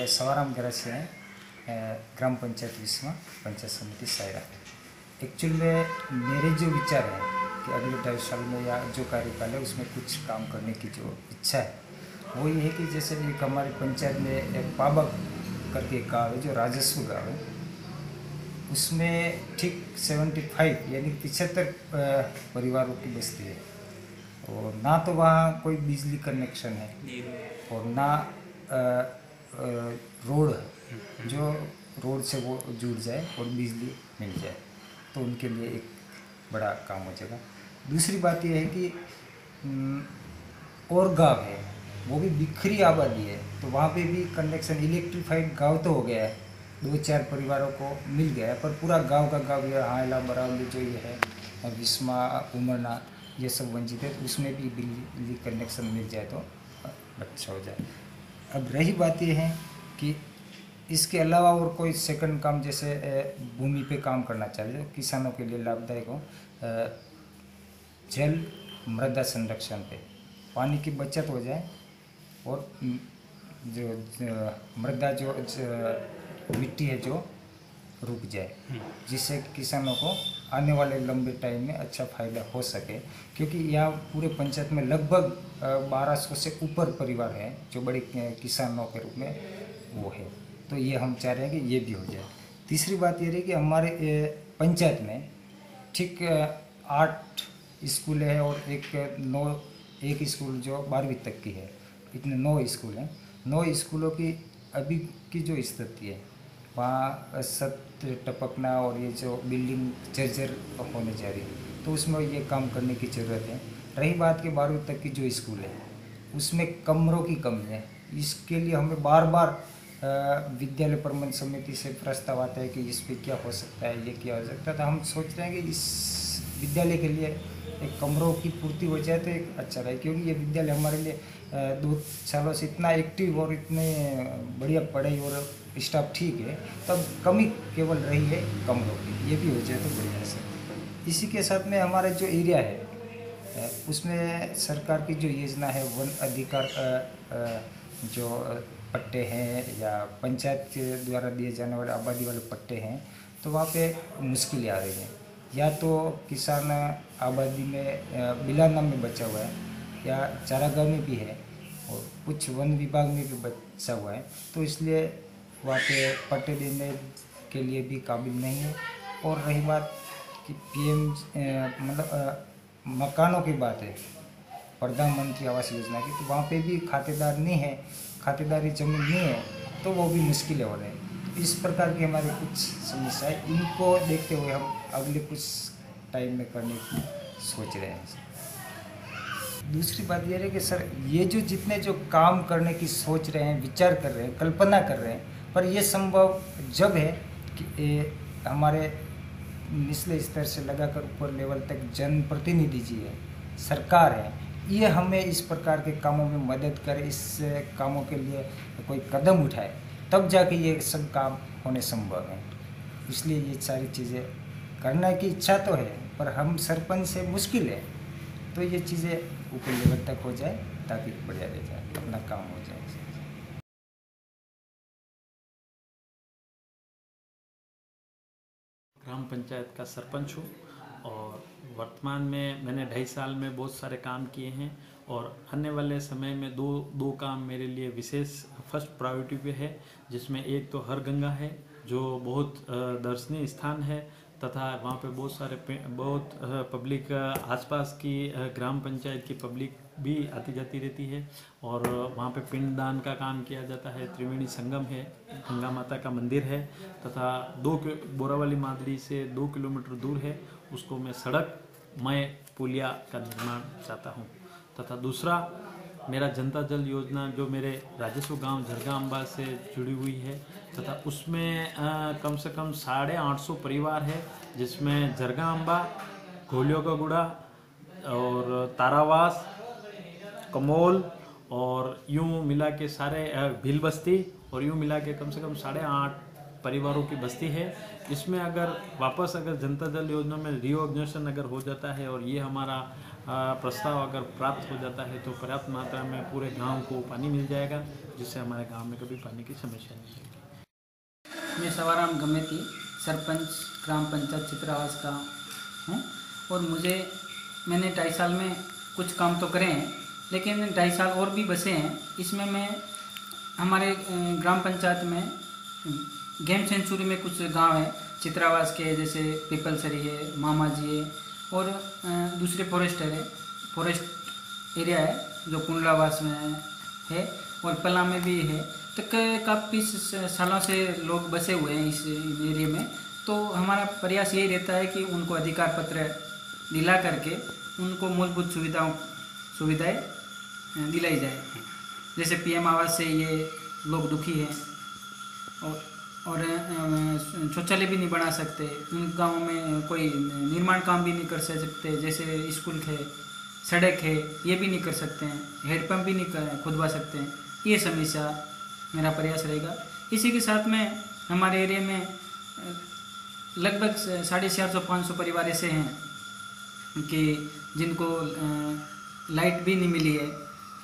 सवाराम गरज से हैं, ग्राम पंचायत विस्मा पंचायत समिति सायरा। एक्चुअल में मेरे जो विचार हैं कि अगले 2.5 साल में या जो कार्यकाल है उसमें कुछ काम करने की जो इच्छा है वो ये है कि जैसे एक हमारी पंचायत में एक पाबक करके एक गाँव है जो राजस्व गाँव है, उसमें ठीक 75 यानी 75 परिवारों की बस्ती है और ना तो वहाँ कोई बिजली कनेक्शन है और ना रोड जो रोड से वो जुड़ जाए और बिजली मिल जाए तो उनके लिए एक बड़ा काम हो जाएगा। दूसरी बात यह है कि और गांव है वो भी बिखरी आबादी है तो वहाँ पे भी कनेक्शन इलेक्ट्रीफाइड गांव तो हो गया है, 2-4 परिवारों को मिल गया है, पर पूरा गांव का गांव ये हायला बरावली जो ये है विस्मा उमरना ये सब वंचित है, तो उसमें भी बिजली कनेक्शन मिल जाए तो अच्छा हो जाए। अब रही बात ये है कि इसके अलावा और कोई सेकंड काम जैसे भूमि पे काम करना चाहिए किसानों के लिए लाभदायक हो, जल मृदा संरक्षण पे पानी की बचत हो जाए और जो मृदा जो मिट्टी है जो रुक जाए, जिससे किसानों को आने वाले लंबे टाइम में अच्छा फ़ायदा हो सके, क्योंकि यहाँ पूरे पंचायत में लगभग 1200 से ऊपर परिवार हैं जो बड़े किसानों के रूप में वो है, तो ये हम चाह रहे हैं कि ये भी हो जाए। तीसरी बात ये रही कि हमारे पंचायत में ठीक 8 स्कूल है और एक स्कूल जो 12वीं तक की है, इतने 9 स्कूल हैं। 9 स्कूलों की अभी की जो स्थिति है वहाँ सत्य टपकना और ये जो बिल्डिंग जर्जर होने जा रही है तो उसमें ये काम करने की ज़रूरत है। रही बात कि 12वीं तक की जो स्कूल है उसमें कमरों की कमी है, इसके लिए हमें बार बार विद्यालय प्रबंधन समिति से प्रस्ताव आता है कि इस पर क्या हो सकता है, ये क्या हो सकता है, तो हम सोच रहे हैं कि इस विद्यालय के लिए एक कमरों की पूर्ति हो जाए तो एक अच्छा रहे, क्योंकि ये विद्यालय हमारे लिए 2 सालों से इतना एक्टिव और इतने बढ़िया पढ़ाई और स्टाफ ठीक है, तब कमी केवल रही है कमरों की, ये भी हो जाए तो बढ़िया से। इसी के साथ में हमारा जो एरिया है उसमें सरकार की जो योजना है वन अधिकार जो पट्टे हैं या पंचायत के द्वारा दिए जाने वाले आबादी वाले पट्टे हैं, तो वहाँ पे मुश्किलें आ रही हैं। या तो किसान आबादी में बिलाना में बचा हुआ है या चारागाह में भी है और कुछ वन विभाग में भी बचा हुआ है, तो इसलिए वहाँ पे पट्टे देने के लिए भी काबिल नहीं है। और रही बात कि PM मतलब मकानों की बात है प्रधानमंत्री आवास योजना की, तो वहाँ पे भी खातेदार नहीं है, खातेदारी जमीन नहीं है, तो वो भी मुश्किलें हो रही हैं। तो इस प्रकार की हमारी कुछ समस्याएं, इनको देखते हुए हम अगले कुछ टाइम में करने की सोच रहे हैं। दूसरी बात यह है कि सर ये जो जितने जो काम करने की सोच रहे हैं, विचार कर रहे हैं, कल्पना कर रहे हैं, पर ये संभव जब है कि हमारे निचले स्तर से लगाकर ऊपर लेवल तक जनप्रतिनिधि जी है, सरकार है, ये हमें इस प्रकार के कामों में मदद करे, इस कामों के लिए कोई कदम उठाए, तब जाके ये सब काम होने संभव है। इसलिए ये सारी चीज़ें करने की इच्छा तो है, पर हम सरपंच से मुश्किल है, तो ये चीज़ें ऊपर लेवल तक हो जाए ताकि बढ़िया रह जाए, अपना काम हो जाए। ग्राम पंचायत का सरपंच हूँ और वर्तमान में मैंने 2.5 साल में बहुत सारे काम किए हैं और आने वाले समय में दो काम मेरे लिए विशेष फर्स्ट प्रायोरिटी पे है, जिसमें एक तो हर गंगा है जो बहुत दर्शनीय स्थान है तथा वहाँ पे बहुत पब्लिक आसपास की ग्राम पंचायत की पब्लिक भी आती जाती रहती है और वहाँ पे पिंडदान का काम किया जाता है। त्रिवेणी संगम है, गंगा माता का मंदिर है तथा बोरावली मादड़ी से 2 किलोमीटर दूर है, उसको मैं सड़क पुलिया का निर्माण चाहता हूँ। तथा दूसरा मेरा जनता जल योजना जो मेरे राजस्व गांव झरगांबा से जुड़ी हुई है तथा उसमें कम से कम 850 परिवार है, जिसमें झरगांबा, घोलियों का गुड़ा और तारावास, कमोल और यूँ मिला के सारे भील बस्ती और यूँ मिला के कम से कम 8.5 परिवारों की बस्ती है। इसमें अगर जनता जल योजना में रीऑर्गेनाइजेशन अगर हो जाता है और ये हमारा प्रस्ताव अगर प्राप्त हो जाता है तो पर्याप्त मात्रा में पूरे गांव को पानी मिल जाएगा, जिससे हमारे गांव में कभी पानी की समस्या नहीं होगी। मैं सवाराम गमेती, सरपंच ग्राम पंचायत चित्रावास का हूँ। और मैंने 2.5 साल में कुछ काम तो करे हैं, लेकिन 2.5 साल और भी बचे हैं। इसमें मैं हमारे ग्राम पंचायत में गेम सेंचुरी में कुछ गांव है चित्रावास के, जैसे पीपलसरी है, मामाजी है, और दूसरे फॉरेस्ट एरिया है जो कुंडलावास में है, और पला में भी है। तो काफ़ी सालों से लोग बसे हुए हैं इस एरिया में। तो हमारा प्रयास यही रहता है कि उनको अधिकार पत्र दिला करके उनको मूलभूत सुविधाएं दिलाई जाए। जैसे पीएम आवास से ये लोग दुखी हैं, और शौचालय भी नहीं बना सकते। उन गाँवों में कोई निर्माण काम भी नहीं कर सकते, जैसे स्कूल है, सड़क है, ये भी नहीं कर सकते हैं, हैंडपम्प भी नहीं खुदवा सकते हैं। ये समस्या मेरा प्रयास रहेगा। इसी के साथ में हमारे एरिया में लगभग 450-500 परिवार ऐसे हैं कि जिनको लाइट भी नहीं मिली है।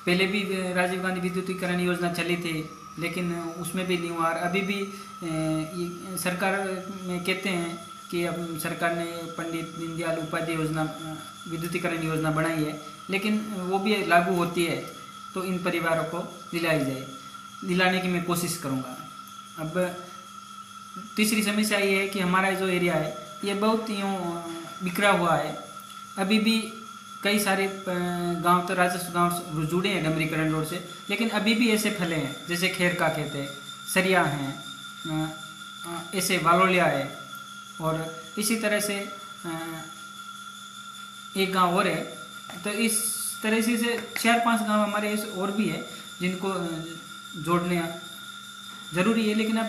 पहले भी राजीव गांधी विद्युतीकरण योजना चली थी, लेकिन उसमें भी नहीं हुआ। और अभी भी सरकार में कहते हैं कि अब सरकार ने पंडित दीनदयाल उपाध्याय योजना, विद्युतीकरण योजना बनाई है, लेकिन वो भी लागू होती है तो इन परिवारों को दिलाने की मैं कोशिश करूँगा। अब तीसरी समस्या ये है कि हमारा जो एरिया है ये बहुत यूँ बिखरा हुआ है। अभी भी कई सारे गांव तो राजस्व गांव जुड़े हैं डमरीकरण रोड से, लेकिन अभी भी ऐसे फैले हैं जैसे खेर का खेत है, सरिया हैं, ऐसे वालोलिया है, और इसी तरह से एक गांव और है। तो इस तरह से 4-5 गांव हमारे ऐसे और भी है जिनको जोड़ने ज़रूरी है, लेकिन अब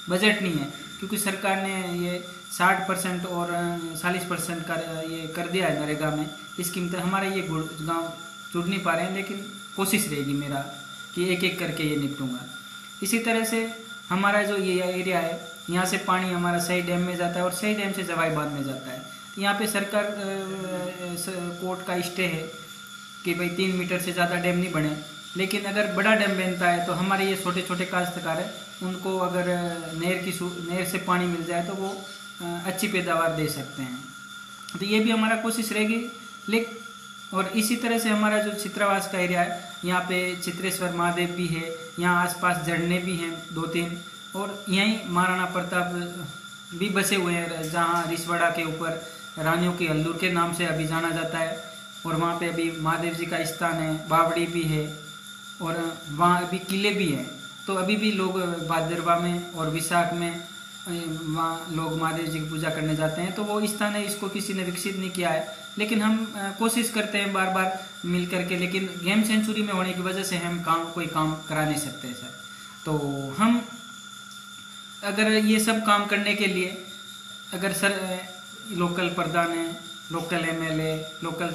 बजट नहीं है, क्योंकि सरकार ने ये 60% और 40% का ये कर दिया है नरेगा में स्कीम। तो हमारे ये गांव जुड़ नहीं पा रहे हैं, लेकिन कोशिश रहेगी मेरा कि एक एक करके ये निपटूंगा। इसी तरह से हमारा जो ये एरिया है, यहाँ से पानी हमारा सही डैम में जाता है और सही डैम से जवाई बांध में जाता है। यहाँ पे सरकार कोर्ट का स्टे है कि भाई 3 मीटर से ज़्यादा डैम नहीं बने, लेकिन अगर बड़ा डैम बनता है तो हमारे ये छोटे छोटे काश्तकार है, उनको अगर नहर से पानी मिल जाए तो वो अच्छी पैदावार दे सकते हैं। तो ये भी हमारा कोशिश रहेगी। और इसी तरह से हमारा जो चित्रावास का एरिया है, यहाँ पे चित्रेश्वर महादेव भी है, यहाँ आसपास झरने भी हैं 2-3, और यहीं महाराणा प्रताप भी बसे हुए हैं, जहाँ रिसवाड़ा के ऊपर रानियों की हल्दूर के नाम से अभी जाना जाता है। और वहाँ पे अभी महादेव जी का स्थान है, बावड़ी भी है, और वहाँ अभी किले भी हैं। तो अभी भी लोग भादरवा में और विशाख में वहाँ लोग महादेव जी की पूजा करने जाते हैं। तो वो स्थान है, इसको किसी ने विकसित नहीं किया है, लेकिन हम कोशिश करते हैं बार बार मिल करके। लेकिन गेम सेंचुरी में होने की वजह से हम कोई काम करा नहीं सकते सर। तो हम अगर ये सब काम करने के लिए अगर लोकल प्रधान है, लोकल एमएलए, लोकल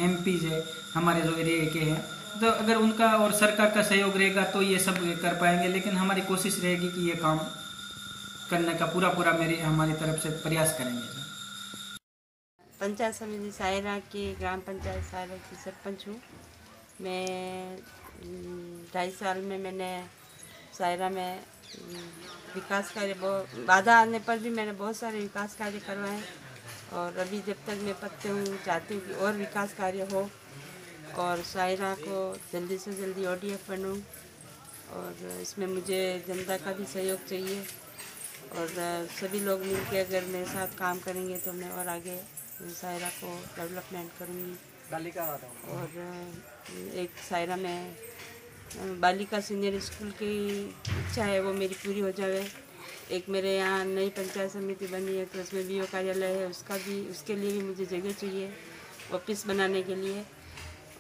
एमपीज है हमारे जो एरिया के हैं, तो अगर उनका और सरकार का सहयोग रहेगा तो ये सब कर पाएंगे। लेकिन हमारी कोशिश रहेगी कि ये काम करने का पूरा हमारी तरफ से प्रयास करेंगे। पंचायत समिति सायरा की ग्राम पंचायत सायरा की सरपंच हूँ मैं। 2.5 साल में मैंने सायरा में विकास कार्य, बाधा आने पर भी मैंने बहुत सारे विकास कार्य करवाए। और अभी जब तक मैं पत्ते हूँ चाहती हूँ कि और विकास कार्य हो और सायरा को जल्दी से जल्दी ODF बनूँ। और इसमें मुझे जनता का भी सहयोग चाहिए, और सभी लोग मिलकर अगर मेरे साथ काम करेंगे तो मैं और आगे सायरा को डेवलपमेंट करूँगी। और एक सायरा में बालिका सीनियर स्कूल की इच्छा है, वो मेरी पूरी हो जाए। एक मेरे यहाँ नई पंचायत समिति बनी है तो उसमें BO कार्यालय है, उसके लिए भी मुझे जगह चाहिए ऑफिस बनाने के लिए।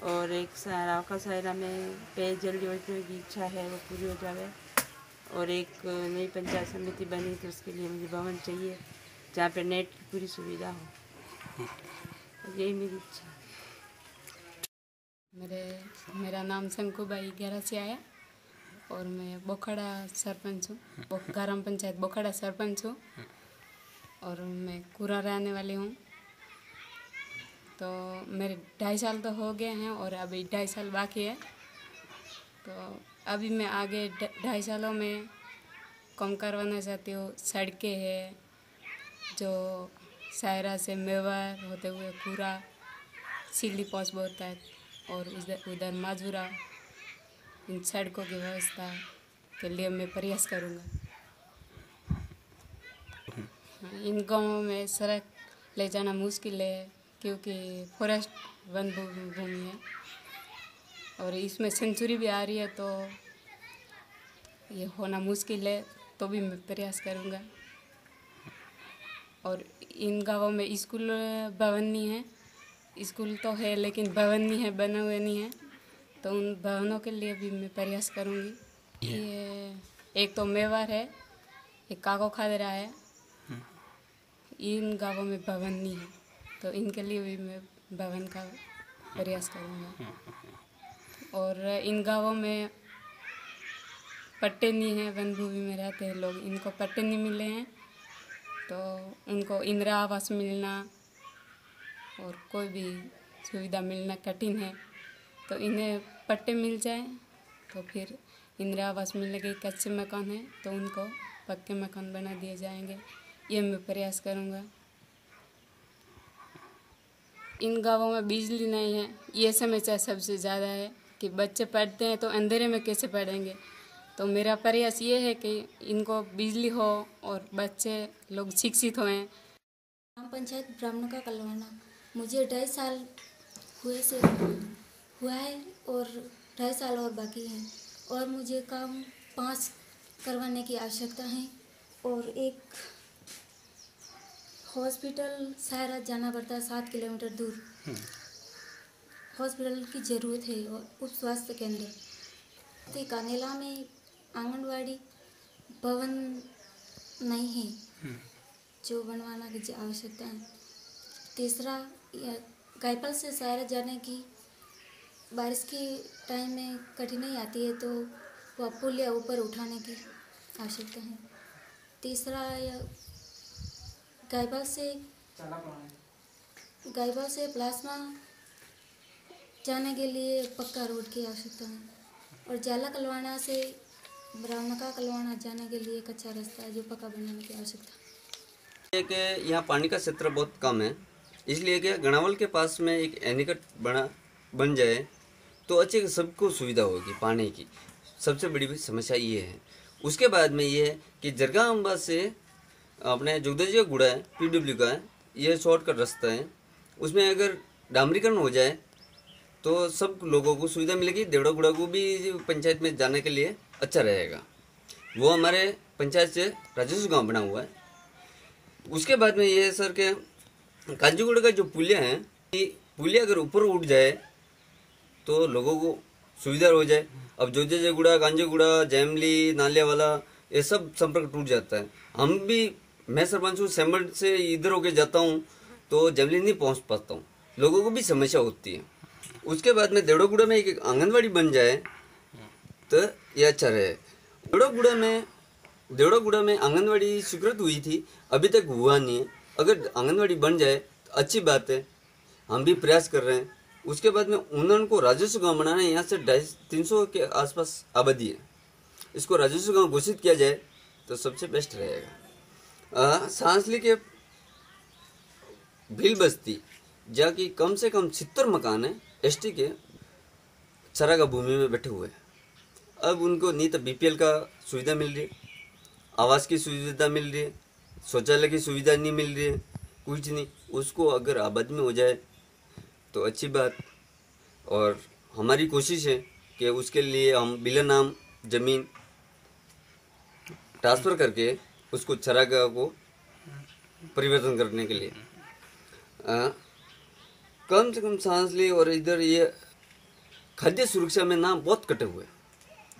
और एक सायरा में पेयजल योजना की इच्छा है, वो पूरी हो जाए। और एक नई पंचायत समिति बनी तो उसके लिए मुझे भवन चाहिए जहाँ पे नेट की पूरी सुविधा हो। यही मेरी इच्छा है। मेरा नाम शंकुबाई ग्यारह से आया और मैं बोखड़ा सरपंच हूँ, ग्राम पंचायत बोखड़ा सरपंच हूँ। और मैं कुरा रहने वाली हूँ। तो मेरे 2.5 साल तो हो गए हैं और अभी 2.5 साल बाकी है। तो अभी मैं आगे 2.5 सालों में कम करवाना चाहती हूँ। सड़कें हैं जो सायरा से मेवाड़ होते हुए पूरा सिल्ली पहुँच होता है और उधर माजूरा, इन सड़कों की व्यवस्था के लिए मैं प्रयास करूँगा। इन गाँवों में सड़क ले जाना मुश्किल है क्योंकि फॉरेस्ट वन भूमि है और इसमें सेंचुरी भी आ रही है, तो ये होना मुश्किल है, तो भी मैं प्रयास करूँगा। और इन गाँवों में स्कूल भवन नहीं है, स्कूल तो है लेकिन भवन नहीं है, बने हुए नहीं है, तो उन भवनों के लिए भी मैं प्रयास करूँगी। ये एक तो मेवाड़ है, एक काको खादरा है, इन गाँवों में भवन नहीं है, तो इनके लिए भी मैं भवन का प्रयास करूँगा। और इन गाँवों में पट्टे नहीं हैं, वन भूमि में रहते हैं लोग, इनको पट्टे नहीं मिले हैं, तो उनको इंदिरा आवास मिलना और कोई भी सुविधा मिलना कठिन है। तो इन्हें पट्टे मिल जाए तो फिर इंदिरा आवास मिलेगी। कच्चे मकान हैं तो उनको पक्के मकान बना दिए जाएंगे, ये मैं प्रयास करूँगा। इन गाँवों में बिजली नहीं है, ये समस्या सबसे ज़्यादा है कि बच्चे पढ़ते हैं तो अंधेरे में कैसे पढ़ेंगे। तो मेरा प्रयास ये है कि इनको बिजली हो और बच्चे लोग शिक्षित हों। ग्राम पंचायत ब्राह्मण का कलवाना मुझे 2.5 साल हुआ है और 2.5 साल और बाकी हैं और मुझे काम 5 करवाने की आवश्यकता है और एक हॉस्पिटल सायरा जाना पड़ता है 7 किलोमीटर दूर। हॉस्पिटल की ज़रूरत है और उप स्वास्थ्य केंद्र। कानेला में आंगनवाड़ी भवन नहीं है जो बनवाना की आवश्यकता है। तीसरा, गायपल से सायरा जाने की बारिश के टाइम में कठिनाई आती है तो वह पुल या ऊपर उठाने की आवश्यकता है। तीसरा, गायपल से प्लाज्मा जाने के लिए पक्का रोड की आवश्यकता है और जाला कलवाना से ब्राह्मणका कलवाना जाने के लिए कच्चा रास्ता है जो पक्का बनाने की आवश्यकता है। कि यहाँ पानी का क्षेत्र बहुत कम है, इसलिए कि गणावल के पास में एक एनीकट बन जाए तो अच्छे सबको सुविधा होगी पानी की। सबसे बड़ी समस्या ये है। उसके बाद में ये है कि जरगा अम्बा से अपने जोगदजी का गुड़ा है, PW का है, ये शॉर्टकट रास्ता है, उसमें अगर डामरीकरण हो जाए तो सब लोगों को सुविधा मिलेगी। देवड़ा गुड़ा को भी पंचायत में जाने के लिए अच्छा रहेगा। वो हमारे पंचायत से राजस्व गांव बना हुआ है। उसके बाद में ये है सर के कांजीगुड़ा का जो पुलिया है, पुलिया अगर ऊपर उठ जाए तो लोगों को सुविधा हो जाए। अब जोगदजीगुड़ा, कांजीगुड़ा, जैमली, नालिया वाला ये सब संपर्क टूट जाता है। हम भी, मैं सरपंच हूँ, सेमड से इधर होके जाता हूँ तो जैमली नहीं पहुँच पाता हूँ, लोगों को भी समस्या होती है। उसके बाद में देवड़ागुड़ा में एक आंगनवाड़ी बन जाए तो ये अच्छा रहे। देवड़ागुड़ा में आंगनवाड़ी स्वीकृत हुई थी, अभी तक हुआ नहीं है। अगर आंगनवाड़ी बन जाए तो अच्छी बात है, हम भी प्रयास कर रहे हैं। उसके बाद में उन्नन को राजस्व गांव बनाना है। यहाँ से 250-300 के आसपास आबादी है, इसको राजस्व गांव घोषित किया जाए तो सबसे बेस्ट रहेगा। सांसली के भील बस्ती जाकि कम से कम 70 मकान है ST के चरागा भूमि में बैठे हुए हैं। अब उनको नहीं तो BPL का सुविधा मिल रही है, आवास की सुविधा मिल रही है, शौचालय की सुविधा नहीं मिल रही है, कुछ नहीं। उसको अगर आबाद में हो जाए तो अच्छी बात। और हमारी कोशिश है कि उसके लिए हम बिला नाम ज़मीन ट्रांसफ़र करके उसको चरागाह को परिवर्तन करने के लिए कम से कम सांस ली। और इधर ये खाद्य सुरक्षा में नाम बहुत कटे हुए,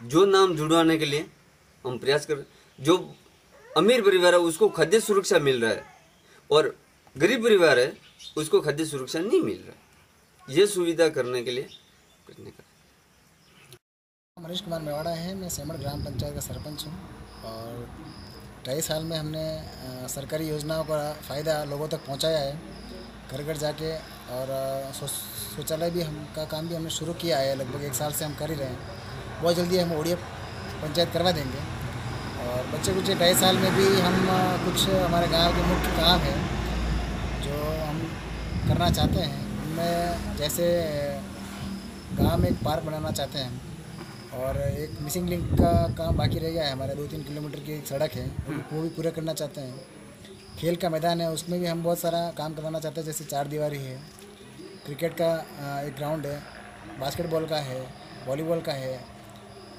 जो नाम जुड़वाने के लिए हम प्रयास कर। जो अमीर परिवार है उसको खाद्य सुरक्षा मिल रहा है और गरीब परिवार है उसको खाद्य सुरक्षा नहीं मिल रहा है। ये सुविधा करने के लिए करने का। मनीष कुमार मेवाड़ा है, मैं सेमड़ ग्राम पंचायत का सरपंच हूँ और 2.5 साल में हमने सरकारी योजनाओं का फ़ायदा लोगों तक पहुँचाया है। घर घर जाके, और शौचालय भी हम का काम भी हमने शुरू किया है, लगभग 1 साल से हम कर ही रहे हैं। बहुत जल्दी हम ओडीएफ पंचायत करवा देंगे। और बच्चे कुछ 2.5 साल में भी हम कुछ हमारे गांव के मुख्य काम है जो हम करना चाहते हैं। उनमें जैसे गांव में एक पार्क बनाना चाहते हैं हम, और एक मिसिंग लिंक का काम बाकी रह गया है। हमारे 2-3 किलोमीटर की एक सड़क है, वो भी पूरा करना चाहते हैं। खेल का मैदान है, उसमें भी हम बहुत सारा काम करवाना चाहते हैं, जैसे 4 दीवारी है, क्रिकेट का एक ग्राउंड है, बास्केटबॉल का है, वॉलीबॉल का है,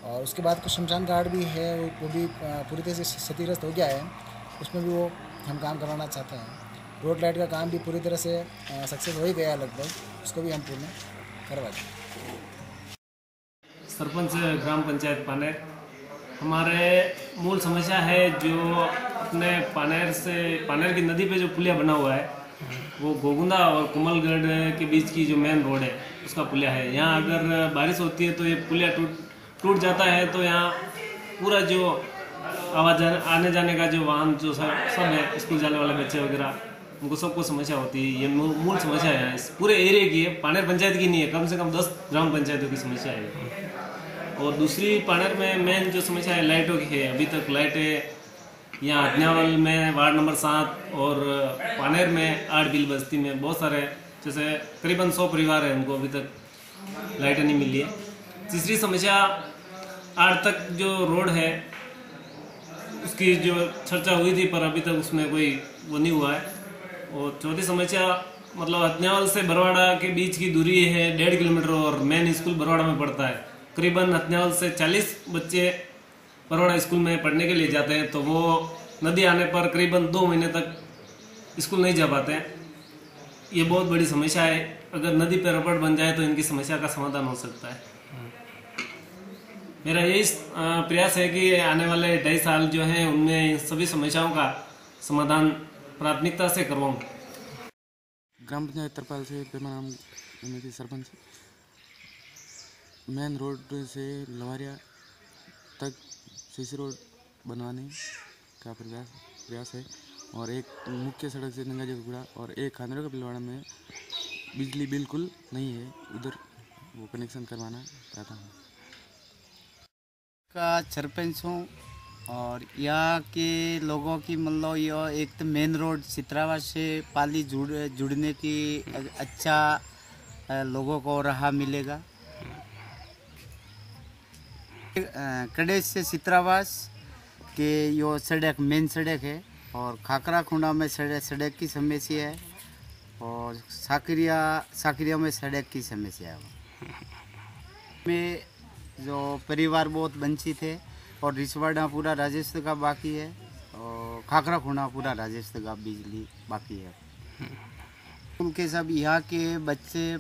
और उसके बाद कुछ शमशान घाट भी है, वो भी पूरी तरह से क्षतिग्रस्त हो गया है, उसमें भी वो हम काम करवाना चाहते हैं। रोड लाइट का काम भी पूरी तरह से सक्सेस हो ही गया है लगभग, उसको भी हम पूर्ण करवा दें। सरपंच ग्राम पंचायत पानेर, हमारे मूल समस्या है जो अपने पानेर की नदी पे जो पुलिया बना हुआ है, वो गोगुंदा और कुमलगढ़ के बीच की जो मेन रोड है उसका पुलिया है। यहाँ अगर बारिश होती है तो ये पुलिया टूट जाता है, तो यहाँ पूरा जो आने जाने का जो वाहन जो सब है, स्कूल जाने वाले बच्चे वगैरह, उनको सबको समस्या होती है। ये मूल समस्या है इस पूरे एरिया की है, पानेर पंचायत की नहीं है, कम से कम 10 ग्राम पंचायतों की समस्या है। और दूसरी पानेर में मेन जो समस्या है लाइटों की है। अभी तक लाइटें यहाँ हथनियावल में वार्ड नंबर 7 और पानेर में 8 बिल बस्ती में बहुत सारे, जैसे करीबन 100 परिवार है, उनको अभी तक लाइटें नहीं मिली है। तीसरी समस्या 8 तक जो रोड है उसकी जो चर्चा हुई थी, पर अभी तक उसमें कोई वो नहीं हुआ है। और चौथी समस्या मतलब हथनियावल से बरवाड़ा के बीच की दूरी है 1.5 किलोमीटर, और मेन स्कूल बरवाड़ा में पड़ता है। करीबन हथनियावल से 40 बच्चे बरवाड़ा स्कूल में पढ़ने के लिए जाते हैं, तो वो नदी आने पर करीबन 2 महीने तक स्कूल नहीं जा पाते हैं। ये बहुत बड़ी समस्या है। अगर नदी पर रपट बन जाए तो इनकी समस्या का समाधान हो सकता है। मेरा यही प्रयास है कि आने वाले 2.5 साल जो हैं उनमें इन सभी समस्याओं का समाधान प्राथमिकता से करवाऊँ। ग्राम पंचायत तरपाल से मेरा नाम सरपंच। मेन रोड से लवारिया तक सीसी रोड बनवाने का प्रयास है, और एक मुख्य सड़क से नंगा जगुड़ा और एक खानों का पिलवाड़ा में बिजली बिल्कुल नहीं है, उधर वो कनेक्शन करवाना चाहता हूँ। का सरपंच हूँ, और यहाँ के लोगों की मतलब ये एक तो मेन रोड सितरावा से पाली जुड़ने की अच्छा लोगों को राह मिलेगा। कड़ेश से सितरावास के यो सड़क मेन सड़क है, और खाकरा खुंडा में सड़क की समस्या है, और साकरिया में सड़क की समस्या है। में जो परिवार बहुत वंचित है, और रिसवाड़ा पूरा राजस्व का बाकी है, और खाकरा खुंडा पूरा राजस्व का बिजली बाकी है। उनके सब यहाँ के बच्चे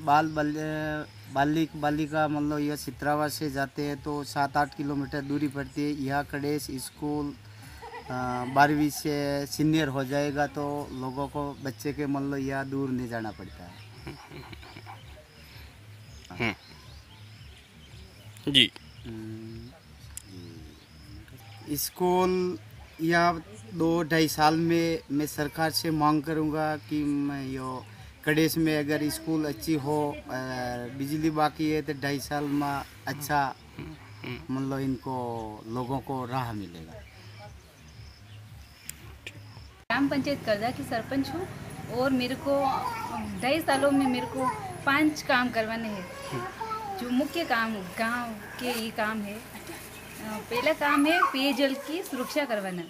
बालिका मतलब यह सितरावा से जाते हैं तो 7-8 किलोमीटर दूरी पड़ती है। यहाँ कड़ेश स्कूल 12वीं से सीनियर हो जाएगा तो लोगों को बच्चे के मतलब यहाँ दूर नहीं जाना पड़ता है। जी स्कूल या 2-2.5 साल में मैं सरकार से मांग करूँगा कि मैं यो कड़ेश में अगर स्कूल अच्छी हो, बिजली बाकी है तो 2.5 साल में अच्छा मतलब इनको लोगों को राह मिलेगा। ग्राम पंचायत करजा की सरपंच हूँ, और मेरे को 2.5 सालों में मेरे को 5 काम करवाने हैं। जो मुख्य काम गांव के ये काम है, पहला काम है पेयजल की सुरक्षा करवाना,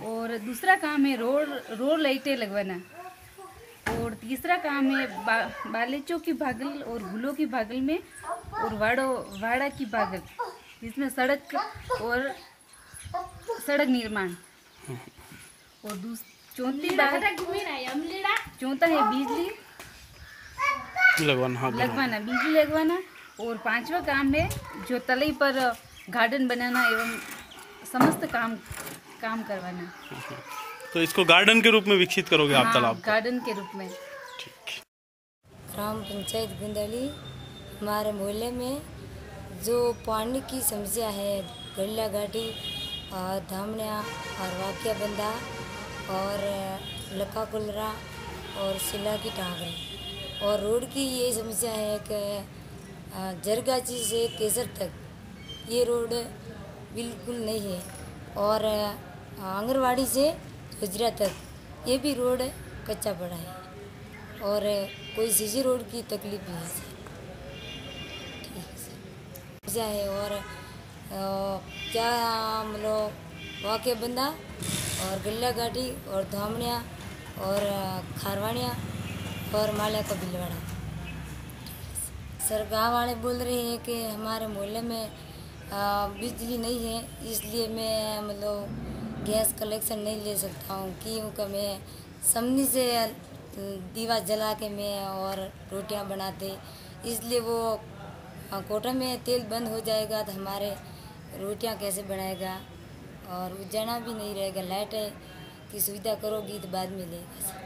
और दूसरा काम है रोड लाइटें लगवाना, और तीसरा काम है बालेचों की भागल और गुलों की भागल में, और वाड़ा की भागल जिसमें सड़क और सड़क निर्माण, और चौथा है बिजली लगवाना, और 5वां काम है जो तलई पर गार्डन बनाना एवं समस्त काम करवाना। तो इसको गार्डन के रूप में विकसित करोगे आप? तालाब गार्डन के रूप में। ग्राम पंचायत गुंदली हमारे मोहल्ले में जो पानी की समस्या है, गलिया घाटी और धामनिया और वाकिया बंदा और लका कुलरा और शिला की टांगरें। और रोड की ये समस्या है कि जरगाची से केसर तक ये रोड बिल्कुल नहीं है, और आंगनवाड़ी से गुजरा तक ये भी रोड कच्चा पड़ा है, और कोई सीसी रोड की तकलीफ भी है सर। ठीक है सर है। और क्या मतलब वाक़ई बंदा और गल्ला गाड़ी और धामणिया और खारवानिया और माल्या का बिलवाड़ा। सर गाँव वाले बोल रहे हैं कि हमारे मोहल्ले में बिजली नहीं है, इसलिए मैं मतलब गैस कलेक्शन नहीं ले सकता हूँ, क्योंकि मैं समनी से दीवा जला के मैं और रोटियां बनाते, इसलिए वो कोटा में तेल बंद हो जाएगा तो हमारे रोटियां कैसे बनाएगा, और उजाला भी नहीं रहेगा। लाइट की सुविधा करोगी तो बाद में लेगा।